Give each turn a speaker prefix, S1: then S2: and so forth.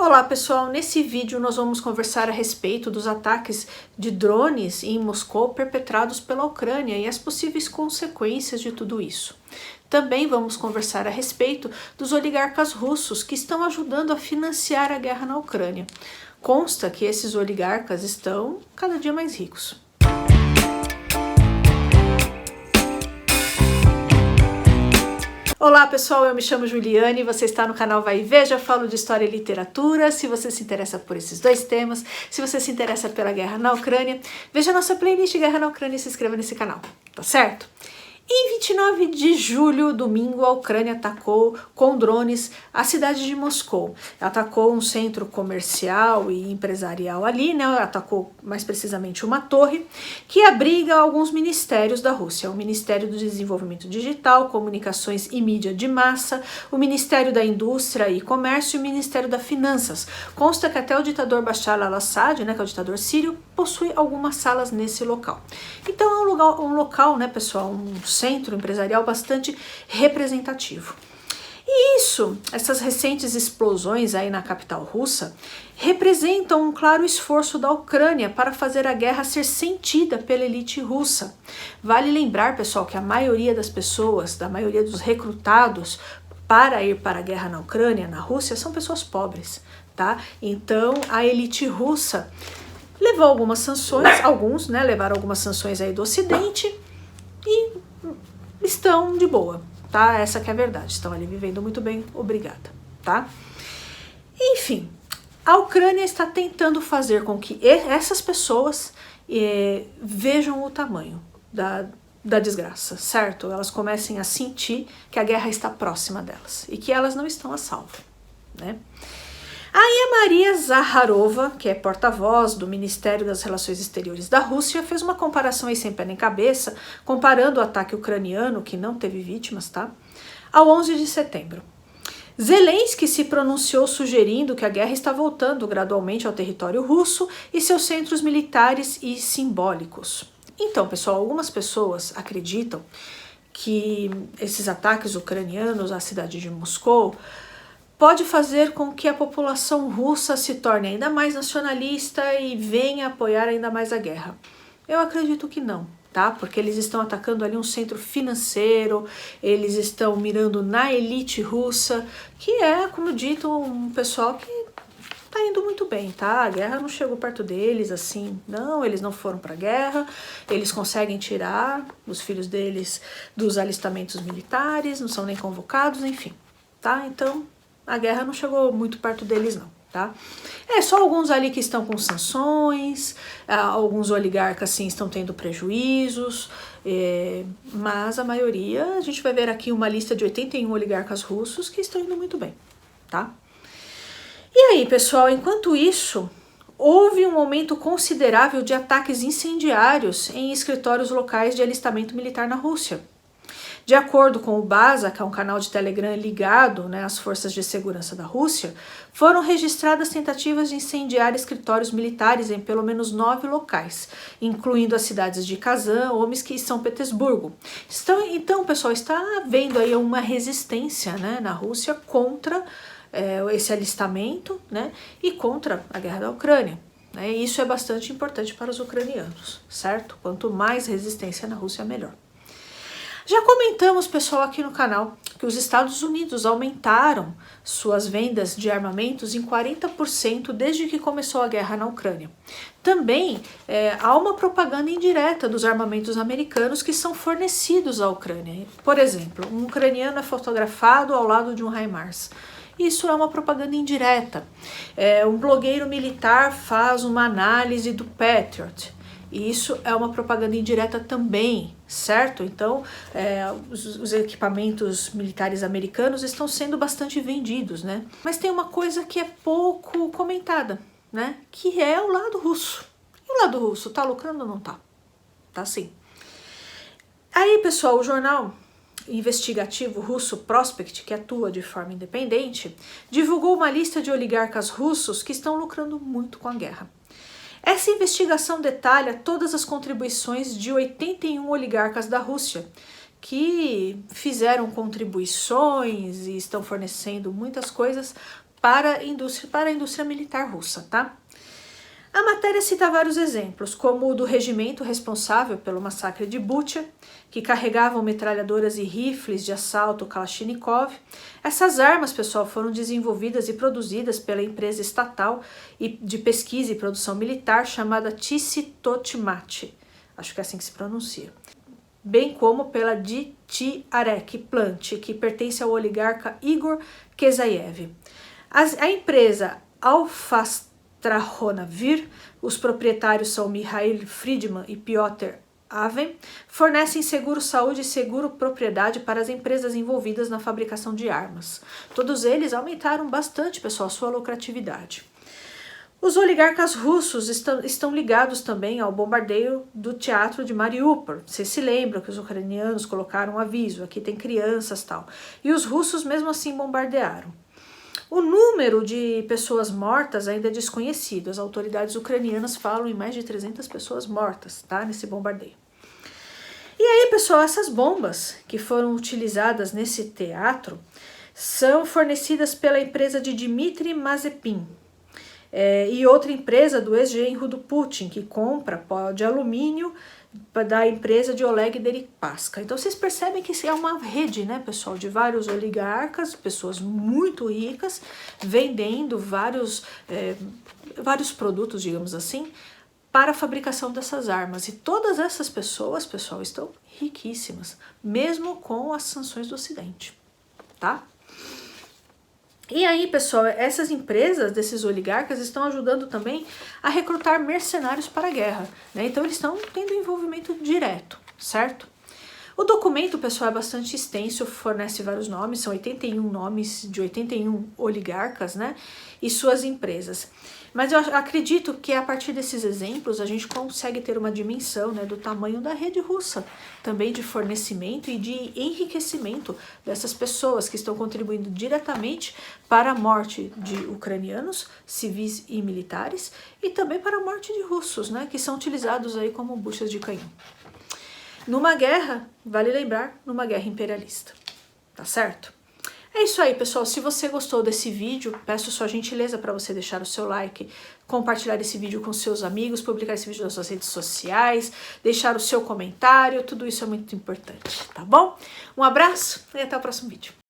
S1: Olá pessoal, nesse vídeo nós vamos conversar a respeito dos ataques de drones em Moscou perpetrados pela Ucrânia e as possíveis consequências de tudo isso. Também vamos conversar a respeito dos oligarcas russos que estão ajudando a financiar a guerra na Ucrânia. Consta que esses oligarcas estão cada dia mais ricos. Olá pessoal, eu me chamo Juliane, você está no canal Vai e Veja, falo de história e literatura. Se você se interessa por esses dois temas, se você se interessa pela guerra na Ucrânia, veja a nossa playlist Guerra na Ucrânia e se inscreva nesse canal, tá certo? Em 29 de julho, domingo, a Ucrânia atacou com drones a cidade de Moscou. Atacou um centro comercial e empresarial ali, né? Atacou mais precisamente uma torre que abriga alguns ministérios da Rússia. O Ministério do Desenvolvimento Digital, Comunicações e Mídia de Massa, o Ministério da Indústria e Comércio e o Ministério das Finanças. Consta que até o ditador Bashar al-Assad, né, que é o ditador sírio, possui algumas salas nesse local. Então é um local, né, pessoal, um centro empresarial bastante representativo. E essas recentes explosões aí na capital russa, representam um claro esforço da Ucrânia para fazer a guerra ser sentida pela elite russa. Vale lembrar, pessoal, que a maioria das pessoas, da maioria dos recrutados para ir para a guerra na Ucrânia, na Rússia, são pessoas pobres, tá? Então a elite russa levou algumas sanções, alguns, né, levaram algumas sanções aí do Ocidente e estão de boa, tá? Essa que é a verdade, estão ali vivendo muito bem, obrigada, tá? Enfim, a Ucrânia está tentando fazer com que essas pessoas vejam o tamanho da desgraça, certo? Elas comecem a sentir que a guerra está próxima delas e que elas não estão a salvo, né? Aí a Maria Zakharova, que é porta-voz do Ministério das Relações Exteriores da Rússia, fez uma comparação aí sem pé nem cabeça, comparando o ataque ucraniano, que não teve vítimas, tá? Ao 11 de setembro. Zelensky se pronunciou sugerindo que a guerra está voltando gradualmente ao território russo e seus centros militares e simbólicos. Então, pessoal, algumas pessoas acreditam que esses ataques ucranianos à cidade de Moscou pode fazer com que a população russa se torne ainda mais nacionalista e venha apoiar ainda mais a guerra. Eu acredito que não, tá? Porque eles estão atacando ali um centro financeiro, eles estão mirando na elite russa, que é, como dito, um pessoal que tá indo muito bem, tá? A guerra não chegou perto deles, assim, não, eles não foram pra guerra, eles conseguem tirar os filhos deles dos alistamentos militares, não são nem convocados, enfim, tá? Então a guerra não chegou muito perto deles não, tá? Só alguns ali que estão com sanções, alguns oligarcas sim estão tendo prejuízos, mas a maioria, a gente vai ver aqui uma lista de 81 oligarcas russos que estão indo muito bem, tá? E aí, pessoal, enquanto isso, houve um aumento considerável de ataques incendiários em escritórios locais de alistamento militar na Rússia. De acordo com o Baza, que é um canal de Telegram ligado, né, às forças de segurança da Rússia, foram registradas tentativas de incendiar escritórios militares em pelo menos 9 locais, incluindo as cidades de Kazan, Omsk e São Petersburgo. Então, pessoal, está havendo aí uma resistência, né, na Rússia contra esse alistamento, né, e contra a guerra da Ucrânia. E isso é bastante importante para os ucranianos, certo? Quanto mais resistência na Rússia, melhor. Já comentamos, pessoal, aqui no canal que os Estados Unidos aumentaram suas vendas de armamentos em 40% desde que começou a guerra na Ucrânia. Também há uma propaganda indireta dos armamentos americanos que são fornecidos à Ucrânia. Por exemplo, um ucraniano é fotografado ao lado de um HIMARS. Isso é uma propaganda indireta. Um blogueiro militar faz uma análise do Patriot. Isso é uma propaganda indireta também, certo? Então, os equipamentos militares americanos estão sendo bastante vendidos, né? Mas tem uma coisa que é pouco comentada, né? Que é o lado russo. E o lado russo tá lucrando ou não tá? Tá sim. Aí, pessoal, o jornal investigativo russo Prospect, que atua de forma independente, divulgou uma lista de oligarcas russos que estão lucrando muito com a guerra. Essa investigação detalha todas as contribuições de 81 oligarcas da Rússia, que fizeram contribuições e estão fornecendo muitas coisas para a indústria militar russa, tá? A matéria cita vários exemplos, como o do regimento responsável pelo massacre de Bucha, que carregavam metralhadoras e rifles de assalto Kalashnikov. Essas armas, pessoal, foram desenvolvidas e produzidas pela empresa estatal de pesquisa e produção militar chamada Tsi-Tochmach, acho que é assim que se pronuncia, bem como pela DT Arek Plant, que pertence ao oligarca Igor Kezayev. A empresa Alfastrahonavir, os proprietários são Mikhail Friedman e Piotr Aven, fornecem seguro-saúde e seguro-propriedade para as empresas envolvidas na fabricação de armas. Todos eles aumentaram bastante, pessoal, sua lucratividade. Os oligarcas russos estão ligados também ao bombardeio do teatro de Mariupol. Vocês se lembram que os ucranianos colocaram um aviso, aqui tem crianças e tal. E os russos mesmo assim bombardearam. O número de pessoas mortas ainda é desconhecido. As autoridades ucranianas falam em mais de 300 pessoas mortas, tá, nesse bombardeio. E aí, pessoal, essas bombas que foram utilizadas nesse teatro são fornecidas pela empresa de Dmitry Mazepin, e outra empresa do ex-genro do Putin, que compra pó de alumínio da empresa de Oleg Deripaska. Então vocês percebem que isso é uma rede, né, pessoal, de vários oligarcas, pessoas muito ricas, vendendo vários produtos, digamos assim, para a fabricação dessas armas. E todas essas pessoas, pessoal, estão riquíssimas, mesmo com as sanções do Ocidente, tá? E aí, pessoal, essas empresas desses oligarcas estão ajudando também a recrutar mercenários para a guerra, né? Então eles estão tendo envolvimento direto, certo? O documento, pessoal, é bastante extenso, fornece vários nomes, são 81 nomes de 81 oligarcas, né? E suas empresas. Mas eu acredito que a partir desses exemplos a gente consegue ter uma dimensão, né, do tamanho da rede russa, também de fornecimento e de enriquecimento dessas pessoas que estão contribuindo diretamente para a morte de ucranianos, civis e militares, e também para a morte de russos, né, que são utilizados aí como buchas de canhão. Numa guerra, vale lembrar, numa guerra imperialista, tá certo? É isso aí, pessoal. Se você gostou desse vídeo, peço sua gentileza para você deixar o seu like, compartilhar esse vídeo com seus amigos, publicar esse vídeo nas suas redes sociais, deixar o seu comentário, tudo isso é muito importante, tá bom? Um abraço e até o próximo vídeo.